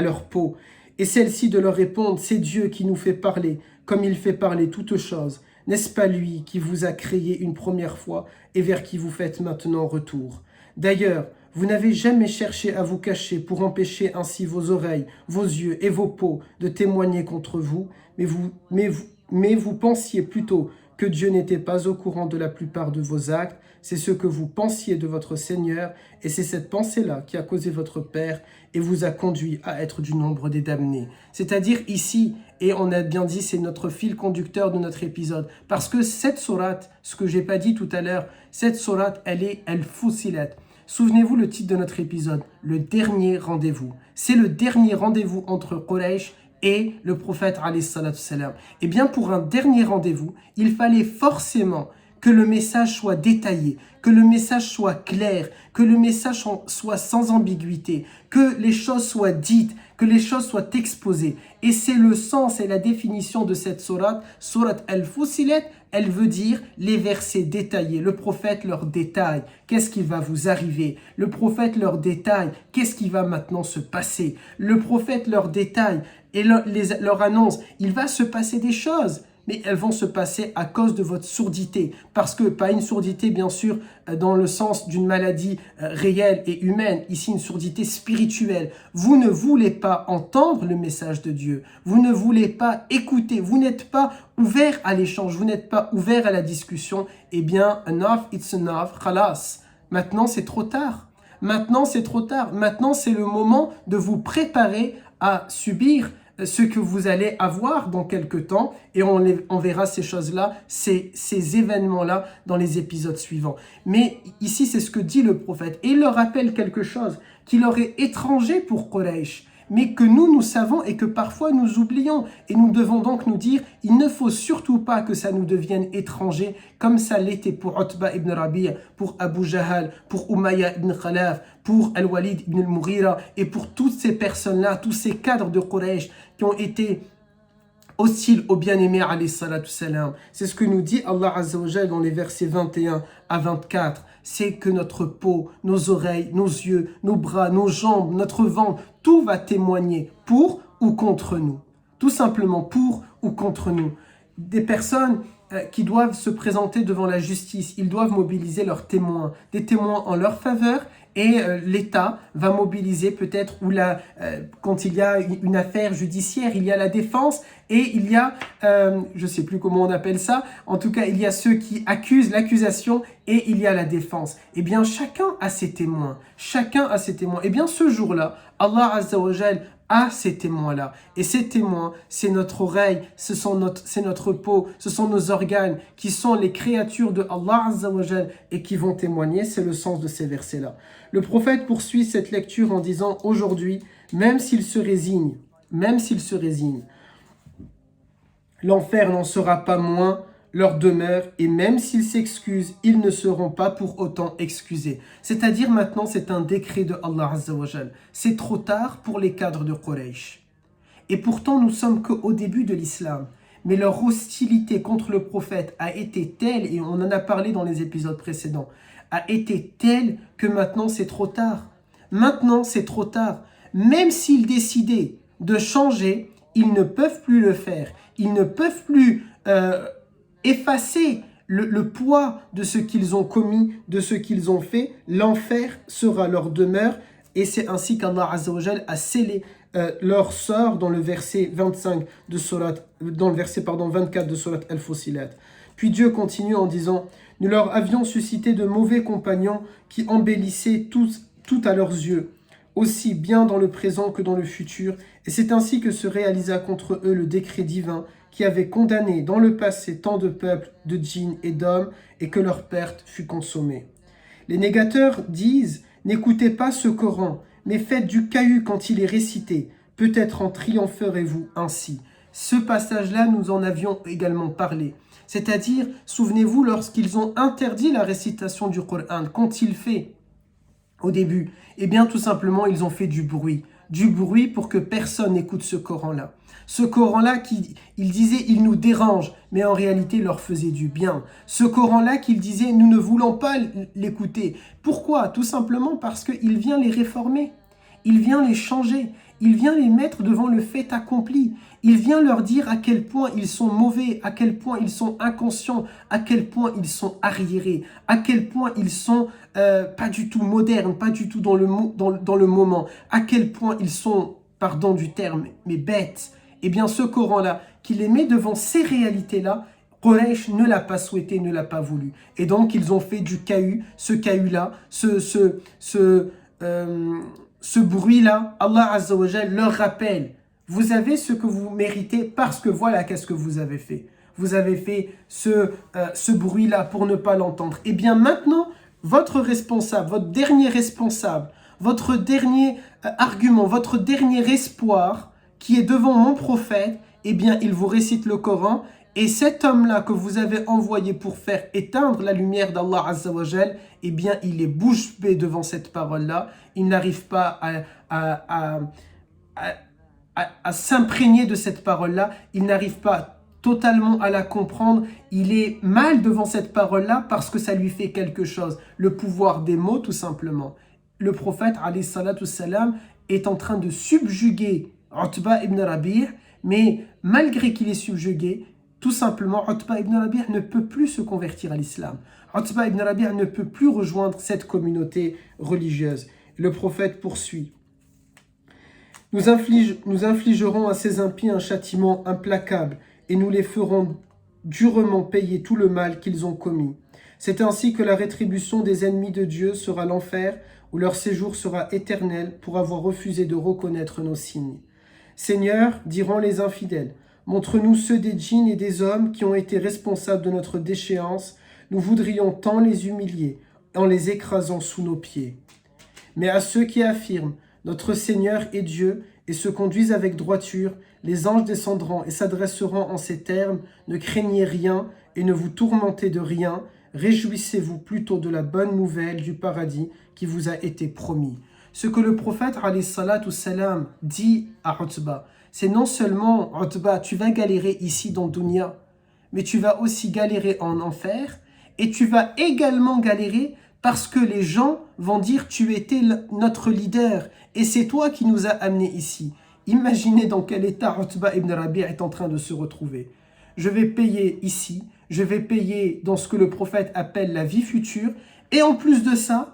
leur peau. Et celle-ci de leur répondre, c'est Dieu qui nous fait parler, comme il fait parler toutes choses. N'est-ce pas lui qui vous a créé une première fois et vers qui vous faites maintenant retour? D'ailleurs, vous n'avez jamais cherché à vous cacher pour empêcher ainsi vos oreilles, vos yeux et vos peaux de témoigner contre vous, mais vous pensiez plutôt que Dieu n'était pas au courant de la plupart de vos actes. C'est ce que vous pensiez de votre Seigneur, et c'est cette pensée-là qui a causé votre Père et vous a conduit à être du nombre des damnés. C'est-à-dire ici, et on a bien dit, c'est notre fil conducteur de notre épisode, parce que cette sourate, ce que j'ai pas dit tout à l'heure, cette sourate, elle est Al-Fussilat. Souvenez-vous le titre de notre épisode, le dernier rendez-vous. C'est le dernier rendez-vous entre Quraysh et le prophète alayhi salatu salam. Et bien pour un dernier rendez-vous, il fallait forcément que le message soit détaillé, que le message soit clair, que le message soit sans ambiguïté, que les choses soient dites, que les choses soient exposées. Et c'est le sens et la définition de cette sourate, sourate Al-Fussilat. Elle veut dire les versets détaillés. Le prophète leur détaille qu'est-ce qui va vous arriver. Le prophète leur détaille qu'est-ce qui va maintenant se passer. Le prophète leur détaille et leur annonce, il va se passer des choses. Mais elles vont se passer à cause de votre surdité. Parce que, pas une surdité bien sûr dans le sens d'une maladie réelle et humaine, ici une surdité spirituelle. Vous ne voulez pas entendre le message de Dieu, vous ne voulez pas écouter, vous n'êtes pas ouvert à l'échange, vous n'êtes pas ouvert à la discussion. Eh bien, enough, it's enough, khalas. Maintenant c'est trop tard. Maintenant c'est trop tard. Maintenant c'est le moment de vous préparer à subir ce que vous allez avoir dans quelques temps, et on verra ces choses-là, ces événements-là dans les épisodes suivants. Mais ici, c'est ce que dit le prophète. Et il leur rappelle quelque chose qui leur est étranger pour Quraysh, mais que nous savons et que parfois nous oublions. Et nous devons donc nous dire, il ne faut surtout pas que ça nous devienne étranger, comme ça l'était pour Utba ibn Rabi', pour Abu Jahal, pour Umayya ibn Khalaf, pour Al-Walid ibn al-Mughira, et pour toutes ces personnes-là, tous ces cadres de Quraysh qui ont été hostiles au bien-aimé alayhi salatu salam. C'est ce que nous dit Allah Azza wa Jalla dans les versets 21 à 24. C'est que notre peau, nos oreilles, nos yeux, nos bras, nos jambes, notre ventre, tout va témoigner pour ou contre nous. Tout simplement pour ou contre nous. Des personnes qui doivent se présenter devant la justice, ils doivent mobiliser leurs témoins, des témoins en leur faveur, et l'État va mobiliser peut-être, quand il y a une affaire judiciaire, il y a la défense et il y a, je ne sais plus comment on appelle ça, en tout cas il y a ceux qui accusent l'accusation et il y a la défense. Eh bien chacun a ses témoins, chacun a ses témoins. Eh bien ce jour-là, Allah Azza wa Jal à ces témoins-là. Et ces témoins, c'est notre oreille, c'est notre peau, ce sont nos organes qui sont les créatures de Allah Azza wa Jal et qui vont témoigner. C'est le sens de ces versets-là. Le prophète poursuit cette lecture en disant, aujourd'hui, même s'il se résigne, l'enfer n'en sera pas moins leur demeure, et même s'ils s'excusent, ils ne seront pas pour autant excusés. C'est-à-dire maintenant, c'est un décret de Allah Azza wa Jal. C'est trop tard pour les cadres de Quraysh. Et pourtant, nous sommes qu'au début de l'islam. Mais leur hostilité contre le prophète a été telle, et on en a parlé dans les épisodes précédents, a été telle que maintenant c'est trop tard. Maintenant c'est trop tard. Même s'ils décidaient de changer, ils ne peuvent plus le faire. Ils ne peuvent plus effacer le poids de ce qu'ils ont commis, de ce qu'ils ont fait. L'enfer sera leur demeure, et c'est ainsi qu'Allah Azza wa Jal a scellé leur sort dans le verset 25 de dans le verset 24 de Surat Al-Fussilat. Puis Dieu continue en disant, nous leur avions suscité de mauvais compagnons qui embellissaient tout à leurs yeux, aussi bien dans le présent que dans le futur, et c'est ainsi que se réalisa contre eux le décret divin qui avait condamné dans le passé tant de peuples, de djinns et d'hommes, et que leur perte fut consommée. Les négateurs disent, n'écoutez pas ce Coran, mais faites du caillou quand il est récité, peut-être en triompherez-vous ainsi. Ce passage-là, nous en avions également parlé. C'est-à-dire, souvenez-vous, lorsqu'ils ont interdit la récitation du Coran, qu'ont-ils fait au début? Eh bien, tout simplement, ils ont fait du bruit pour que personne n'écoute ce Coran-là. Ce Coran-là, il disait, il nous dérange, mais en réalité, il leur faisait du bien. Ce Coran-là qu'il disait, nous ne voulons pas l'écouter. Pourquoi? Tout simplement parce qu'il vient les réformer, il vient les changer, il vient les mettre devant le fait accompli. Il vient leur dire à quel point ils sont mauvais, à quel point ils sont inconscients, à quel point ils sont arriérés, à quel point ils sont pas du tout modernes, pas du tout dans le moment, à quel point ils sont, pardon du terme, mais bêtes. Eh bien ce Coran-là, qui les met devant ces réalités-là, Quraysh ne l'a pas souhaité, ne l'a pas voulu. Et donc ils ont fait du caillou, ce caillou-là, ce bruit-là, Allah Azza wa Jal leur rappelle, vous avez ce que vous méritez parce que voilà qu'est-ce que vous avez fait. Vous avez fait ce bruit-là pour ne pas l'entendre. Et bien maintenant, votre responsable, votre dernier responsable, votre dernier argument, votre dernier espoir qui est devant mon prophète, eh bien il vous récite le Coran Et cet homme-là que vous avez envoyé pour faire éteindre la lumière d'Allah Azza wa Jal, eh bien, il est bouche bée devant cette parole-là. Il n'arrive pas à s'imprégner de cette parole-là. Il n'arrive pas totalement à la comprendre. Il est mal devant cette parole-là parce que ça lui fait quelque chose. Le pouvoir des mots, tout simplement. Le prophète, alayhi salatu salam, est en train de subjuguer Utba ibn Rabi', mais malgré qu'il est subjugué, tout simplement, Utba ibn Rabi' ne peut plus se convertir à l'islam. Utba ibn Rabi' ne peut plus rejoindre cette communauté religieuse. Le prophète poursuit. Nous infligerons à ces impies un châtiment implacable et nous les ferons durement payer tout le mal qu'ils ont commis. C'est ainsi que la rétribution des ennemis de Dieu sera l'enfer, où leur séjour sera éternel pour avoir refusé de reconnaître nos signes. Seigneur, diront les infidèles, montre-nous ceux des djinns et des hommes qui ont été responsables de notre déchéance. Nous voudrions tant les humilier en les écrasant sous nos pieds. Mais à ceux qui affirment notre Seigneur est Dieu et se conduisent avec droiture, les anges descendront et s'adresseront en ces termes, ne craignez rien et ne vous tourmentez de rien, réjouissez-vous plutôt de la bonne nouvelle du paradis qui vous a été promis. Ce que le prophète alayhi salatu salam dit à Utba, c'est non seulement Utba, tu vas galérer ici dans Dunya, mais tu vas aussi galérer en enfer et tu vas également galérer parce que les gens vont dire tu étais notre leader et c'est toi qui nous as amenés ici. Imaginez dans quel état Utba ibn Rabi' est en train de se retrouver. Je vais payer ici, je vais payer dans ce que le prophète appelle la vie future et en plus de ça,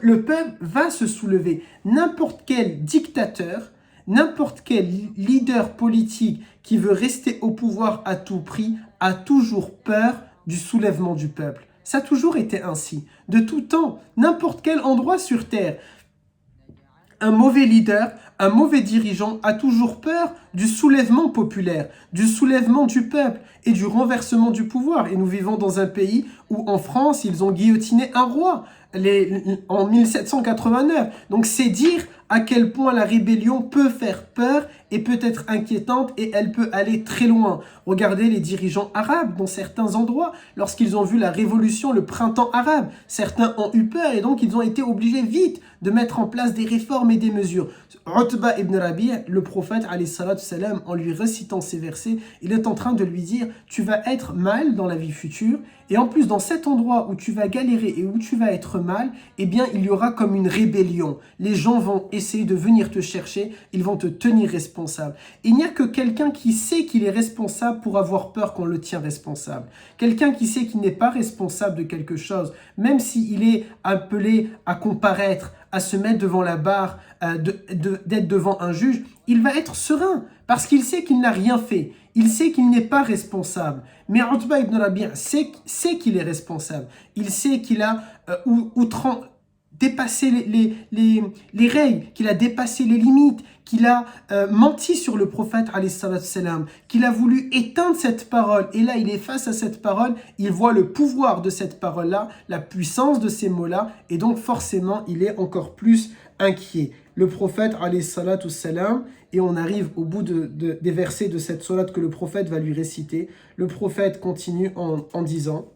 le peuple va se soulever. N'importe quel dictateur, n'importe quel leader politique qui veut rester au pouvoir à tout prix a toujours peur du soulèvement du peuple. Ça a toujours été ainsi. De tout temps, n'importe quel endroit sur terre, un mauvais leader, un mauvais dirigeant a toujours peur du soulèvement populaire, du soulèvement du peuple et du renversement du pouvoir. Et nous vivons dans un pays où en France, ils ont guillotiné un roi en 1789. Donc c'est dire à quel point la rébellion peut faire peur et peut être inquiétante et elle peut aller très loin. Regardez les dirigeants arabes dans certains endroits, lorsqu'ils ont vu la révolution, le printemps arabe. Certains ont eu peur et donc ils ont été obligés vite de mettre en place des réformes et des mesures. Utba ibn Rabi', le prophète, alayhi salatu salam, en lui récitant ces versets, il est en train de lui dire « Tu vas être mal dans la vie future et en plus dans cet endroit où tu vas galérer et où tu vas être mal, eh bien il y aura comme une rébellion. Les gens vont essayer de venir te chercher, ils vont te tenir responsable. Il n'y a que quelqu'un qui sait qu'il est responsable pour avoir peur qu'on le tient responsable. Quelqu'un qui sait qu'il n'est pas responsable de quelque chose, même s'il est appelé à comparaître, à se mettre devant la barre, d'être devant un juge, il va être serein parce qu'il sait qu'il n'a rien fait. Il sait qu'il n'est pas responsable. Mais Utba ibn Rabi' sait qu'il est responsable. Il sait qu'il a dépassé les règles, qu'il a dépassé les limites, qu'il a menti sur le prophète, alayhi salatu salam, qu'il a voulu éteindre cette parole. Et là, il est face à cette parole, il voit le pouvoir de cette parole-là, la puissance de ces mots-là, et donc forcément, il est encore plus inquiet. Le prophète, alayhi salatu salam, et on arrive au bout des versets de cette sourate que le prophète va lui réciter. Le prophète continue en disant: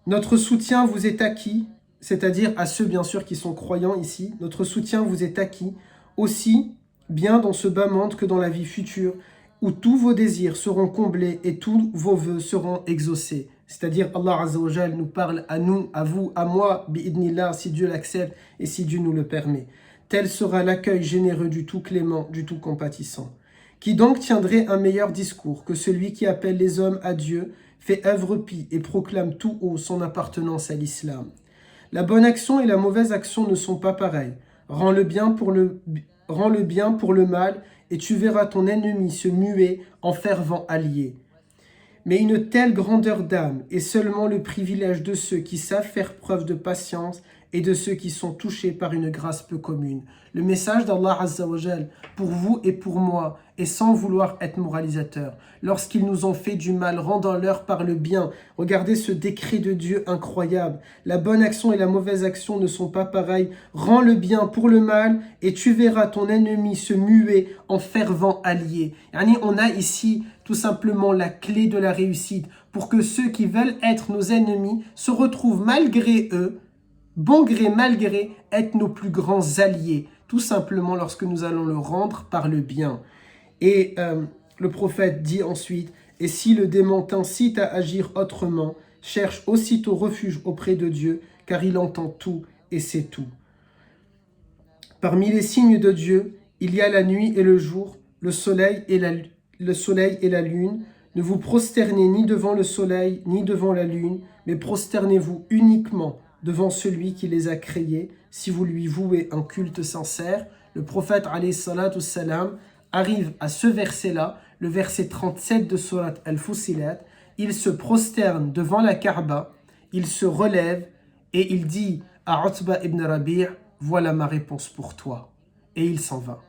notre soutien vous est acquis, c'est-à-dire à ceux bien sûr qui sont croyants ici, notre soutien vous est acquis, aussi bien dans ce bas monde que dans la vie future, où tous vos désirs seront comblés et tous vos vœux seront exaucés. C'est-à-dire Allah Azza wa Jal nous parle à nous, à vous, à moi, bi'idnillah, si Dieu l'accepte et si Dieu nous le permet. Tel sera l'accueil généreux du tout clément, du tout compatissant. Qui donc tiendrait un meilleur discours que celui qui appelle les hommes à Dieu, fait œuvre pie et proclame tout haut son appartenance à l'islam. La bonne action et la mauvaise action ne sont pas pareilles. Rends le bien pour le mal et tu verras ton ennemi se muer en fervent allié. Mais une telle grandeur d'âme est seulement le privilège de ceux qui savent faire preuve de patience et de ceux qui sont touchés par une grâce peu commune. Le message d'Allah Azza wa Jal pour vous et pour moi, et sans vouloir être moralisateur, lorsqu'ils nous ont fait du mal, rendons-leur par le bien. Regardez ce décret de Dieu incroyable. La bonne action et la mauvaise action ne sont pas pareilles. Rends le bien pour le mal et tu verras ton ennemi se muer en fervent allié. On a ici tout simplement la clé de la réussite pour que ceux qui veulent être nos ennemis se retrouvent malgré eux, bon gré mal gré, être nos plus grands alliés, tout simplement lorsque nous allons le rendre par le bien. Et le prophète dit ensuite, « Et si le démon t'incite à agir autrement, cherche aussitôt refuge auprès de Dieu, car il entend tout et sait tout. » Parmi les signes de Dieu, il y a la nuit et le jour, le soleil et la lune. Ne vous prosternez ni devant le soleil ni devant la lune, mais prosternez-vous uniquement devant celui qui les a créés, si vous lui vouez un culte sincère. Le prophète alayhi salatu salam arrive à ce verset-là, le verset 37 de Surat Al-Fussilat. Il se prosterne devant la Kaaba, il se relève et il dit à Utba ibn Rabi', voilà ma réponse pour toi. Et il s'en va.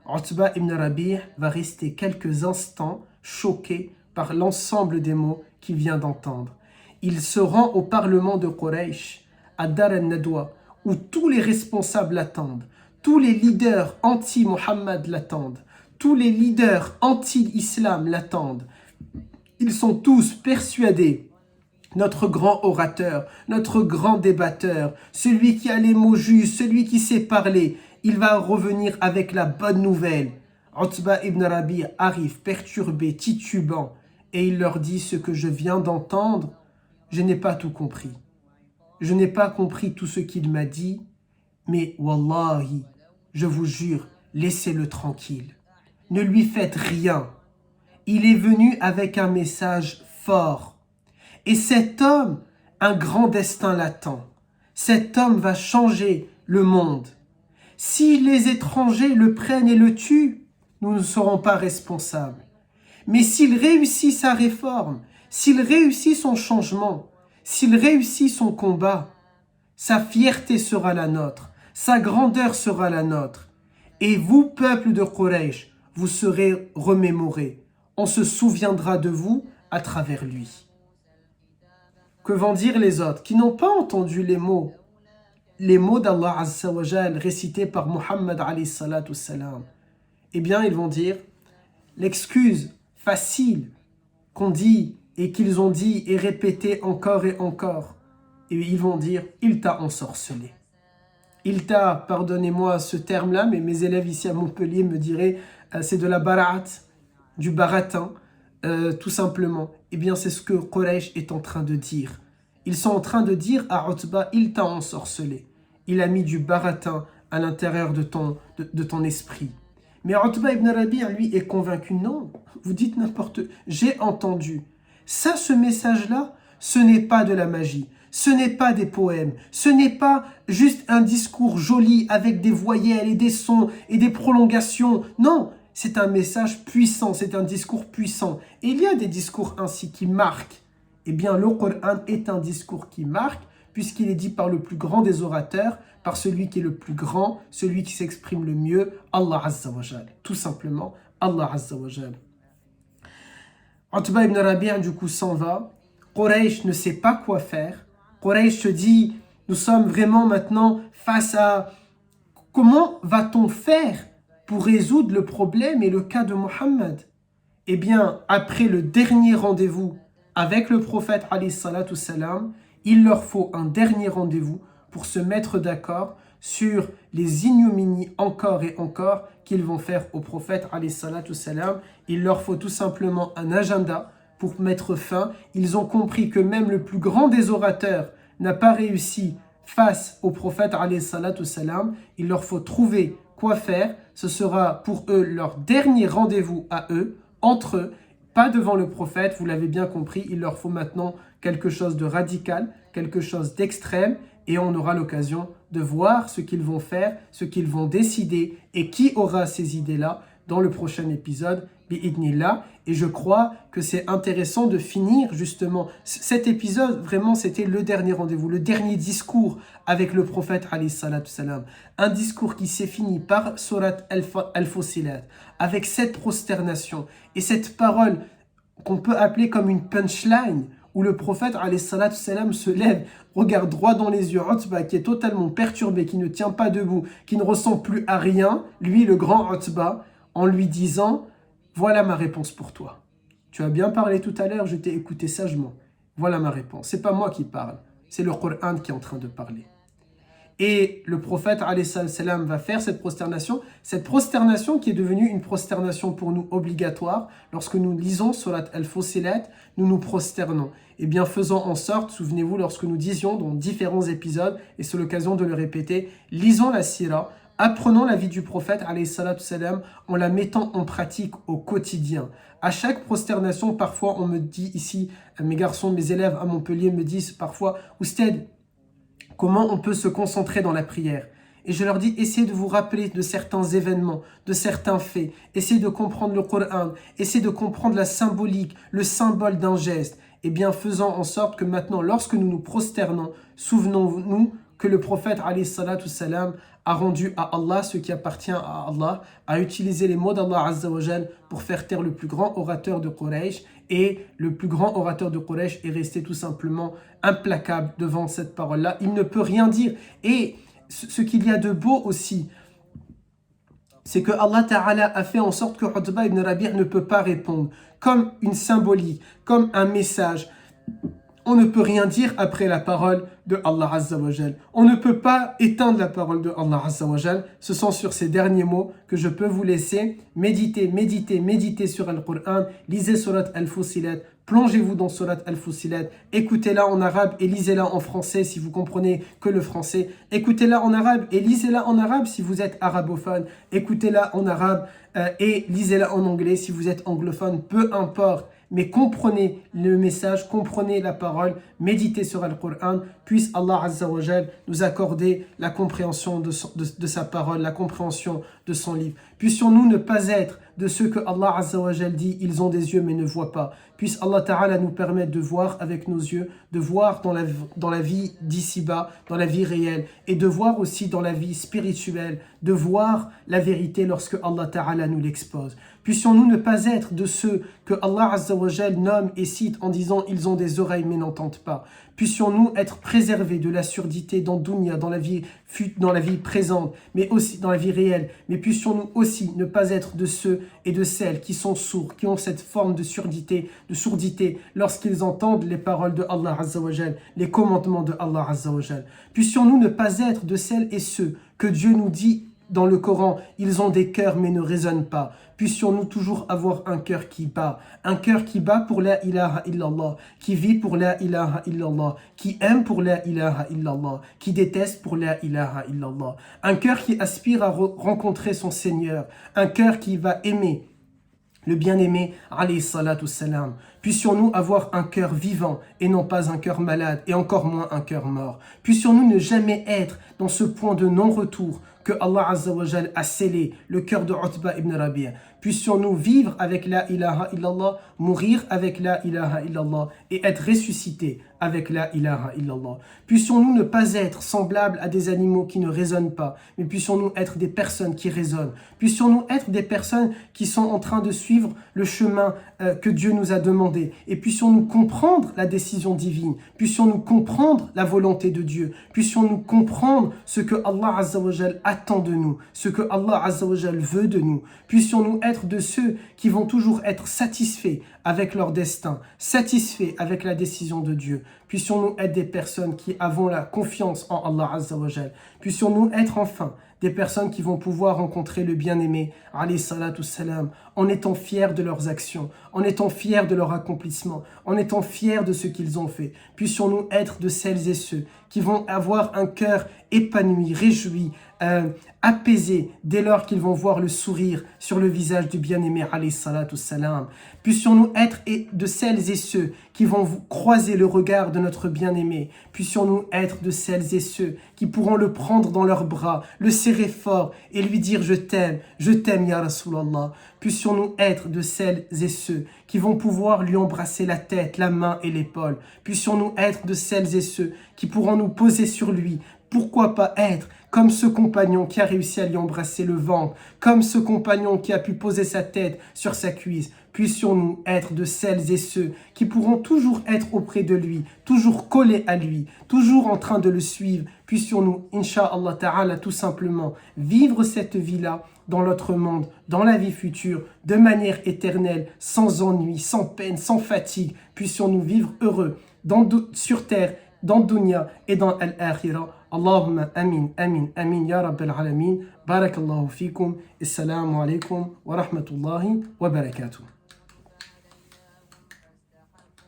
Utba ibn Rabi' va rester quelques instants choqué par l'ensemble des mots qu'il vient d'entendre. Il se rend au parlement de Quraysh, à Dar al-Nadwa, où tous les responsables l'attendent, tous les leaders anti-Muhammad l'attendent, tous les leaders anti-Islam l'attendent. Ils sont tous persuadés, notre grand orateur, notre grand débatteur, celui qui a les mots justes, celui qui sait parler, il va revenir avec la bonne nouvelle. Utba ibn Rabi' arrive perturbé, titubant, et il leur dit ce que je viens d'entendre, je n'ai pas tout compris. Je n'ai pas compris tout ce qu'il m'a dit, mais wallahi, je vous jure, laissez-le tranquille. Ne lui faites rien. Il est venu avec un message fort. Et cet homme, un grand destin l'attend. Cet homme va changer le monde. Si les étrangers le prennent et le tuent, nous ne serons pas responsables. Mais s'il réussit sa réforme, s'il réussit son changement, s'il réussit son combat, sa fierté sera la nôtre, sa grandeur sera la nôtre. Et vous, peuple de Quraysh, vous serez remémorés. On se souviendra de vous à travers lui. Que vont dire les autres qui n'ont pas entendu les mots d'Allah Azza wa Jal récités par Muhammad alayhi salatu salam? Eh bien, ils vont dire l'excuse facile qu'on dit et qu'ils ont dit et répété encore et encore. Et ils vont dire, il t'a ensorcelé. Il t'a, pardonnez-moi ce terme-là, mais mes élèves ici à Montpellier me diraient, c'est de la barat, du baratin, tout simplement. Eh bien, c'est ce que Quraysh est en train de dire. Ils sont en train de dire à Utba, il t'a ensorcelé. Il a mis du baratin à l'intérieur de ton esprit. Mais Utba ibn Rabi' lui est convaincu, non, vous dites n'importe quoi. J'ai entendu. Ça, ce message-là, ce n'est pas de la magie. Ce n'est pas des poèmes, ce n'est pas juste un discours joli avec des voyelles et des sons et des prolongations. Non, c'est un message puissant, c'est un discours puissant. Et il y a des discours ainsi qui marquent. Eh bien, le Coran est un discours qui marque, puisqu'il est dit par le plus grand des orateurs, par celui qui est le plus grand, celui qui s'exprime le mieux, Allah Azza wa Jal. Tout simplement, Allah Azza wa Jal. Utba ibn Rabi' du coup s'en va. Quraysh ne sait pas quoi faire. Quraysh se dit, nous sommes vraiment maintenant face à comment va-t-on faire pour résoudre le problème et le cas de Muhammad? Eh bien, après le dernier rendez-vous avec le prophète alayhi salatu salam, il leur faut un dernier rendez-vous pour se mettre d'accord sur les ignominies encore et encore qu'ils vont faire au prophète alayhi salatu salam. Il leur faut tout simplement un agenda pour mettre fin. Ils ont compris que même le plus grand des orateurs n'a pas réussi face au prophète alayhi salatu salam. Il leur faut trouver quoi faire. Ce sera pour eux leur dernier rendez-vous à eux, entre eux, pas devant le prophète. Vous l'avez bien compris, il leur faut maintenant quelque chose de radical, quelque chose d'extrême, et on aura l'occasion de voir ce qu'ils vont faire, ce qu'ils vont décider et qui aura ces idées-là dans le prochain épisode. bi'idnillah. Et je crois que c'est intéressant de finir justement cet épisode. Vraiment, c'était le dernier rendez-vous, le dernier discours avec le prophète alayhi salatu salam. Un discours qui s'est fini par Surat Al-Fussilat, avec cette prosternation et cette parole qu'on peut appeler comme une punchline, où le prophète alayhi salatu salam se lève, regarde droit dans les yeux Utba, qui est totalement perturbé, qui ne tient pas debout, qui ne ressent plus à rien, lui le grand Utba, en lui disant: voilà ma réponse pour toi. Tu as bien parlé tout à l'heure, je t'ai écouté sagement. Voilà ma réponse. C'est pas moi qui parle, c'est le Coran qui est en train de parler. Et le prophète alayhi salam va faire cette prosternation qui est devenue une prosternation pour nous obligatoire. Lorsque nous lisons Surat Al-Fussilat, nous nous prosternons. Et bien faisons en sorte, souvenez-vous, lorsque nous disions dans différents épisodes, et c'est l'occasion de le répéter, lisons la sira, apprenons la vie du prophète alayhi salam en la mettant en pratique au quotidien. À chaque prosternation, parfois on me dit ici, mes garçons, mes élèves à Montpellier me disent parfois: Oustad, comment on peut se concentrer dans la prière? Et je leur dis: essayez de vous rappeler de certains événements, de certains faits. Essayez de comprendre le Coran. Essayez de comprendre la symbolique, le symbole d'un geste. Et bien, faisons en sorte que maintenant, lorsque nous nous prosternons, souvenons-nous que le prophète alayhi salatu salam a rendu à Allah ce qui appartient à Allah, a utilisé les mots d'Allah Azza wa Jal pour faire taire le plus grand orateur de Quraysh, et le plus grand orateur de Quraysh est resté tout simplement implacable devant cette parole-là. Il ne peut rien dire. Et ce qu'il y a de beau aussi, c'est que Allah Ta'ala a fait en sorte que Utba ibn Rabi' ne peut pas répondre, comme une symbolique, comme un message. On ne peut rien dire après la parole de Allah Azza wa Jal. On ne peut pas éteindre la parole de Allah Azza wa Jal. Ce sont sur ces derniers mots que je peux vous laisser. Méditez sur le Coran. Lisez Surat Al-Fussilat. Plongez-vous dans Surat Al-Fussilat. Écoutez-la en arabe et lisez-la en français si vous comprenez que le français. Écoutez-la en arabe et lisez-la en arabe si vous êtes arabophone. Écoutez-la en arabe et lisez-la en anglais si vous êtes anglophone. Peu importe. Mais comprenez le message, comprenez la parole, méditez sur le Coran, puisse Allah Azza wa Jal nous accorder la compréhension de sa parole, la compréhension de son livre. Puissions-nous ne pas être de ceux que Allah Azza wa Jal dit: ils ont des yeux mais ne voient pas. Puisse Allah Ta'ala nous permettre de voir avec nos yeux, de voir dans la vie d'ici-bas, dans la vie réelle, et de voir aussi dans la vie spirituelle, de voir la vérité lorsque Allah Ta'ala nous l'expose. Puissions-nous ne pas être de ceux que Allah Azza wa Jal nomme et cite en disant: ils ont des oreilles mais n'entendent pas. Puissions-nous être préservés de la surdité dans Dunya, dans la vie présente, mais aussi dans la vie réelle. Mais puissions-nous aussi ne pas être de ceux et de celles qui sont sourds, qui ont cette forme de surdité lorsqu'ils entendent les paroles de Allah Azza wa Jal, les commandements de Allah Azza wa Jal. Puissions-nous ne pas être de celles et ceux que Dieu nous dit dans le Coran: ils ont des cœurs mais ne raisonnent pas. Puissions-nous toujours avoir un cœur qui bat pour la ilaha illallah, qui vit pour la ilaha illallah, qui aime pour la ilaha illallah, qui déteste pour la ilaha illallah. Un cœur qui aspire à rencontrer son Seigneur, un cœur qui va aimer le bien-aimé alayhi salatu salam. Puissions-nous avoir un cœur vivant et non pas un cœur malade, et encore moins un cœur mort. Puissions-nous ne jamais être dans ce point de non-retour que Allah Azza wa Jal a scellé le cœur de Utba ibn Rabi'. Puissions-nous vivre avec la ilaha illallah, mourir avec la ilaha illallah et être ressuscités avec la ilaha illallah. Puissions-nous ne pas être semblables à des animaux qui ne raisonnent pas, mais puissions-nous être des personnes qui raisonnent. Puissions-nous être des personnes qui sont en train de suivre le chemin que Dieu nous a demandé. Et puissions-nous comprendre la décision divine. Puissions-nous comprendre la volonté de Dieu. Puissions-nous comprendre ce que Allah Azza wa Jal attend de nous, ce que Allah Azza wa Jal veut de nous. Puissions-nous être de ceux qui vont toujours être satisfaits avec leur destin, satisfaits avec la décision de Dieu. Puissions-nous être des personnes qui avons la confiance en Allah Azza wa Jal. Puissions-nous être enfin des personnes qui vont pouvoir rencontrer le bien-aimé, alayhi salatu salam, en étant fiers de leurs actions, en étant fiers de leur accomplissement, en étant fiers de ce qu'ils ont fait. Puissions-nous être de celles et ceux qui vont avoir un cœur épanoui, réjoui, apaisé, dès lors qu'ils vont voir le sourire sur le visage du bien-aimé, alayhi salatu salam. Puissions-nous être de celles et ceux qui vont croiser le regard de notre bien-aimé. Puissions-nous être de celles et ceux qui pourront le prendre dans leurs bras, le serrer fort et lui dire je t'aime, ya Rasulallah. Puissions-nous être de celles et ceux qui vont pouvoir lui embrasser la tête, la main et l'épaule. Puissions-nous être de celles et ceux qui pourront nous poser sur lui. Pourquoi pas être comme ce compagnon qui a réussi à lui embrasser le ventre, comme ce compagnon qui a pu poser sa tête sur sa cuisse. Puissions-nous être de celles et ceux qui pourront toujours être auprès de lui, toujours collés à lui, toujours en train de le suivre. Puissions-nous, Inch'Allah Ta'ala, tout simplement vivre cette vie-là dans notre monde, dans la vie future, de manière éternelle, sans ennui, sans peine, sans fatigue. Puissions-nous vivre heureux sur terre, dans dunya et dans al-akhirah. Allahumma amin, amin, amin, ya Rabbal Alamin. Barakallahu fikum. Assalamu alaikum wa rahmatullahi wa barakatuh.